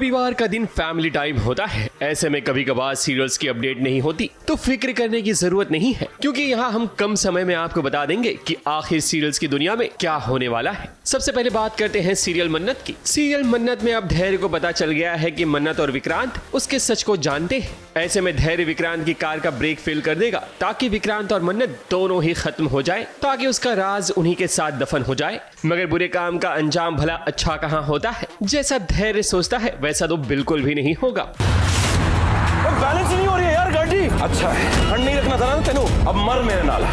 रविवार का दिन फैमिली टाइम होता है। ऐसे में कभी कभार सीरियल्स की अपडेट नहीं होती तो फिक्र करने की जरूरत नहीं है, क्योंकि यहाँ हम कम समय में आपको बता देंगे कि आखिर सीरियल्स की दुनिया में क्या होने वाला है। सबसे पहले बात करते हैं सीरियल मन्नत की। सीरियल मन्नत में अब धैर्य को पता चल गया है कि मन्नत और विक्रांत उसके सच को जानते हैं। ऐसे में धैर्य विक्रांत की कार का ब्रेक फेल कर देगा ताकि विक्रांत और मन्नत दोनों ही खत्म हो जाए, ताकि उसका राज उन्हीं के साथ दफन हो जाए। मगर बुरे काम का अंजाम भला अच्छा कहाँ होता है। जैसा धैर्य सोचता है वैसा तो बिल्कुल भी नहीं होगा। बैलेंस नहीं हो रही है यार गाड़ी। अच्छा है, ठंड नहीं रखना था ना तेनू, अब मर मेरे नाल।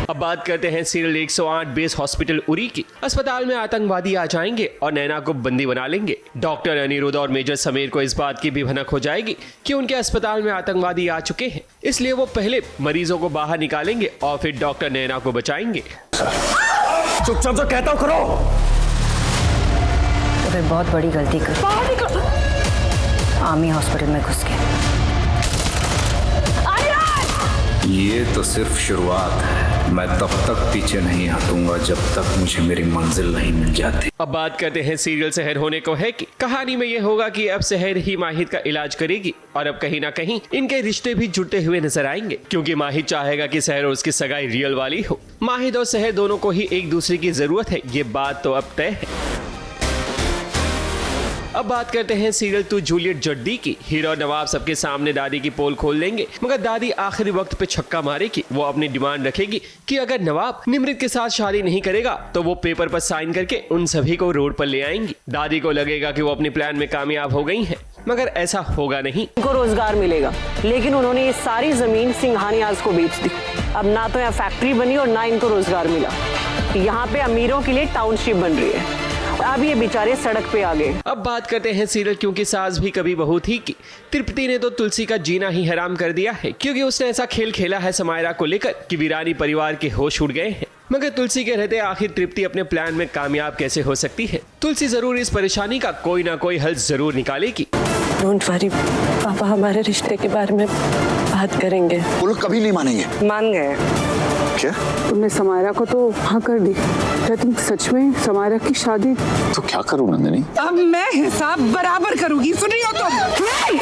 अब बात करते हैं सीरियल 108 बेस हॉस्पिटल उरी की। अस्पताल में आतंकवादी आ जाएंगे और नैना को बंदी बना लेंगे। डॉक्टर अनिरुद्ध और मेजर समीर को इस बात की भी भनक हो जाएगी कि उनके अस्पताल में आतंकवादी आ चुके हैं, इसलिए वो पहले मरीजों को बाहर निकालेंगे और फिर डॉक्टर नैना को बचाएंगे। चुपचाप जो कहता हूं करो। तो फिर बहुत बड़ी गलती कर आर्मी हॉस्पिटल में घुस के। ये तो सिर्फ शुरुआत है। मैं तब तक पीछे नहीं हटूंगा जब तक मुझे मेरी मंजिल नहीं मिल जाती। अब बात करते हैं सीरियल सहर होने को है कि कहानी में ये होगा कि अब सहर ही माहिद का इलाज करेगी और अब कहीं ना कहीं इनके रिश्ते भी जुड़ते हुए नजर आएंगे, क्योंकि माहिद चाहेगा कि सहर और उसकी सगाई रियल वाली हो। माहिद और सहर दोनों को ही एक दूसरे की जरूरत है, ये बात तो अब तय है। अब बात करते हैं सीरियल तू जूलियट जड्डी की। हीरो और नवाब सबके सामने दादी की पोल खोल देंगे, मगर दादी आखिरी वक्त पे छक्का मारेगी। वो अपनी डिमांड रखेगी कि अगर नवाब निमृत के साथ शादी नहीं करेगा तो वो पेपर पर साइन करके उन सभी को रोड पर ले आएंगी। दादी को लगेगा कि वो अपने प्लान में कामयाब हो गई हैं, मगर ऐसा होगा नहीं। उनको रोजगार मिलेगा, लेकिन उन्होंने ये सारी जमीन सिंघानियाज को बेच दी। अब ना तो यहाँ फैक्ट्री बनी और ना इनको रोजगार मिला। यहाँ पे अमीरों के लिए टाउनशिप बन रही है। अब ये बेचारे सड़क पे आ गए। अब बात करते हैं सीरियल क्योंकि सास भी कभी बहू थी की। तृप्ति ने तो तुलसी का जीना ही हराम कर दिया है, क्योंकि उसने ऐसा खेल खेला है समायरा को लेकर कि वीरानी परिवार के होश उड़ गए हैं। मगर तुलसी के रहते आखिर तृप्ति अपने प्लान में कामयाब कैसे हो सकती है। तुलसी जरूर इस परेशानी का कोई ना कोई हल जरूर निकालेगी। डोंट वरी, पापा हमारे रिश्ते के बारे में बात करेंगे। वो लोग कभी नहीं मानेंगे। मान गए। क्या? तुमने समायरा को तो हाँ कर दी। क्या तुम सच में समायरा की शादी? तो क्या करूं नंदिनी? अब मैं हिसाब बराबर करूंगी, सुन रही हो तुम?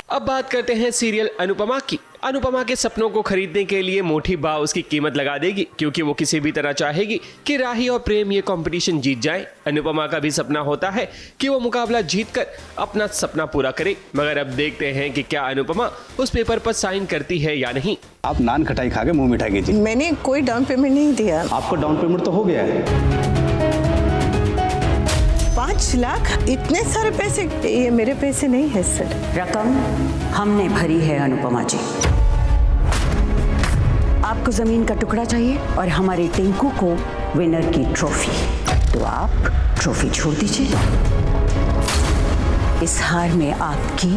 अब बात करते हैं सीरियल अनुपमा की। अनुपमा के सपनों को खरीदने के लिए मोटी बा उसकी कीमत लगा देगी, क्योंकि वो किसी भी तरह चाहेगी कि राही और प्रेम ये कंपटीशन जीत जाए। अनुपमा का भी सपना होता है कि वो मुकाबला जीतकर अपना सपना पूरा करे, मगर अब देखते हैं कि क्या अनुपमा उस पेपर पर साइन करती है या नहीं। आप नान खटाई खा के मुंह मिठाई कीजिए। मैंने कोई डाउन पेमेंट नहीं दिया। आपका डाउन पेमेंट तो हो गया है। 5 लाख? इतने सारे पैसे? ये मेरे पैसे नहीं है सर। रकम हमने भरी है अनुपमा जी। आपको जमीन का टुकड़ा चाहिए और हमारे टिंकू को विनर की ट्रॉफी, तो आप ट्रॉफी छोड़ दीजिए। इस हार में आपकी,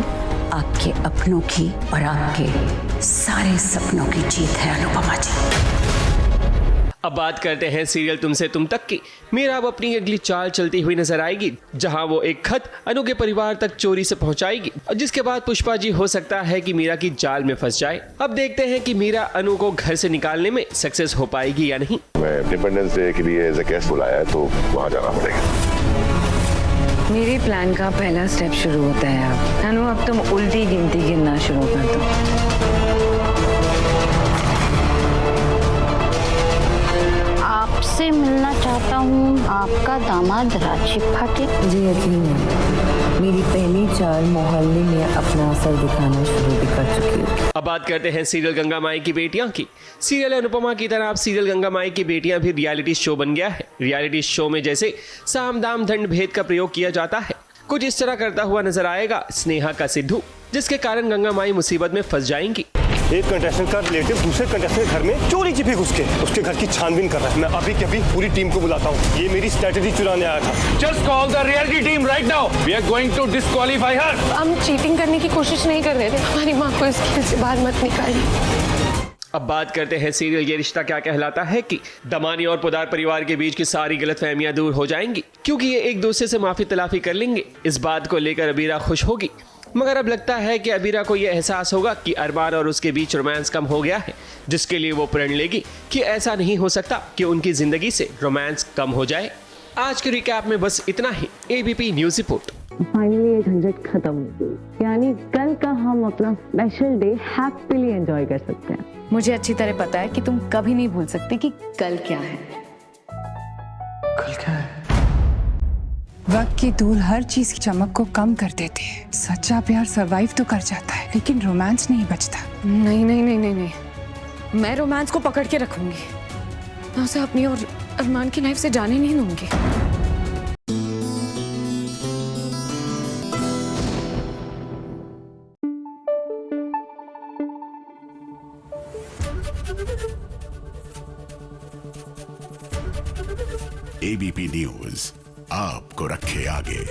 आपके अपनों की और आपके सारे सपनों की जीत है अनुपमा जी। अब बात करते हैं सीरियल तुमसे तुम तक की। मीरा अब अपनी अगली चाल चलती हुई नजर आएगी, जहां वो एक खत अनु के परिवार तक चोरी से पहुंचाएगी, और जिसके बाद पुष्पा जी हो सकता है कि मीरा की जाल में फंस जाए। अब देखते हैं कि मीरा अनु को घर से निकालने में सक्सेस हो पाएगी या नहीं। मैं इंडिपेंडेंस डे के लिए एज ए गेस्ट बुलाया है, तो वहाँ जाना पड़ेगा। मेरे प्लान का पहला स्टेप शुरू होता है। अब अनु, अब तुम उल्टी गिनती गिनना शुरू कर दो। आपसे मिलना चाहता हूँ आपका दामाद राजीव भाटिया। मुझे यकीन है मेरी पहली चाल मोहल्ले में अपना असर दिखाना शुरू भी कर चुकी है। अब बात करते हैं सीरियल गंगा माई की बेटियां की। सीरियल अनुपमा की तरह अब सीरियल गंगा माई की बेटियां भी रियलिटी शो बन गया है। रियलिटी शो में जैसे साम दाम दंड भेद का प्रयोग किया जाता है, कुछ इस तरह करता हुआ नजर आएगा स्नेहा का सिद्धू, जिसके कारण गंगा माई मुसीबत में फंस जाएंगी। एक कंटेस्टेंट का रिलेटिव दूसरे कंटेस्टेंट के घर में चोरी छिपी घुस के उसके घर की छानबीन कर रहा है। मैं अभी के अभी पूरी टीम को बुलाता हूँ। ये मेरी स्ट्रेटेजी चुराने आया था। Just call the reality team right now. We are going to disqualify her. हम चीटिंग करने की कोशिश नहीं कर रहे थे। हमारी माँ को इस खेल से बाहर मत निकालिए। अब बात करते हैं सीरियल ये रिश्ता क्या कहलाता है की। दमानी और पुदार परिवार के बीच की सारी गलतफहमियां दूर हो जाएंगी, क्योंकि ये एक दूसरे से माफी तलाफी कर लेंगे। इस बात को लेकर अबीरा खुश होगी, मगर अब लगता है कि अबीरा को यह एहसास होगा कि अरमान और उसके बीच रोमांस कम हो गया है, जिसके लिए वो प्रण लेगी कि ऐसा नहीं हो सकता कि उनकी जिंदगी से रोमांस कम हो जाए। आज के रिकैप में बस इतना ही। ABP news report. फाइनली ये झंझट खत्म हो गई, यानी कल का हम अपना स्पेशल डे हैप्पीली एंजॉय कर सकते हैं। मुझे अच्छी तरह पता है कि तुम कभी नहीं भूल सकते कि कल क्या है। कल क्या है? वक्त की धूल हर चीज की चमक को कम कर देती है। सच्चा प्यार सरवाइव तो कर जाता है, लेकिन रोमांस नहीं बचता। नहीं नहीं नहीं नहीं नहीं, मैं रोमांस को पकड़ के रखूंगी। मैं उसे अपनी और अरमान की लाइफ से जाने नहीं दूंगी। एबीपी न्यूज आपको रखे आगे।